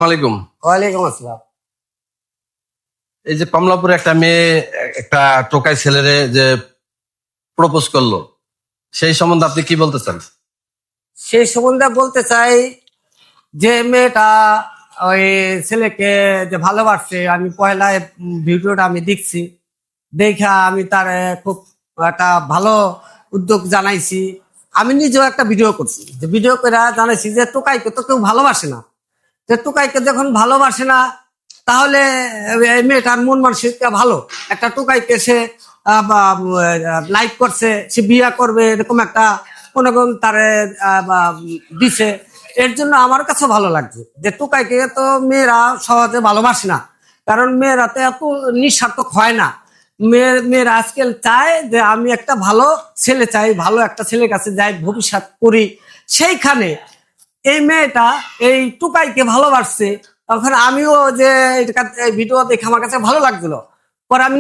ওয়ালাইকুম। ওয়ালাইকুম আসসালাম। এই যে কমলাপুরে একটা মেয়ে একটা টোকাই ছেলেরে যে প্রপোজ করলো, সেই সম্বন্ধে আপনি কি বলতে চান? সেই সম্বন্ধে বলতে চাই যে মেয়েটা ওই ছেলেকে যে ভালোবাসছে, আমি পয়লায় ভিডিওটা আমি দেখছি, দেখা আমি তার খুব একটা ভালো উদ্যোগ জানাইছি। আমি নিজেও একটা ভিডিও করছি, যে ভিডিও করে জানাইছি যে টোকাইকে তো কেউ ভালোবাসে না, যে টোকাইকে যখন ভালোবাসে না তাহলে এই মেয়েটার মন মানসিকতা ভালো। একটা টোকাইকে সে লাইক করছে, সে বিয়ে করবে এরকম একটা মনে করুন তারে দিছে। এর জন্য আমার কাছে ভালো লাগছে যে টোকাইকে তো মেয়েরা সহজে ভালোবাসে না, কারণ মেয়েরা তো এত নিঃস্বার্থক হয় না। মেয়েরা আজকাল চায় যে আমি একটা ভালো ছেলে চাই, ভালো একটা ছেলের কাছে যাই, ভবিষ্যৎ করি। সেইখানে এই মেয়েটা এই টুকাইকে ভালোবাসছে, তখন আমিও যে ভিডিও দেখে আমার কাছে ভালো লাগছিল। পরে আমি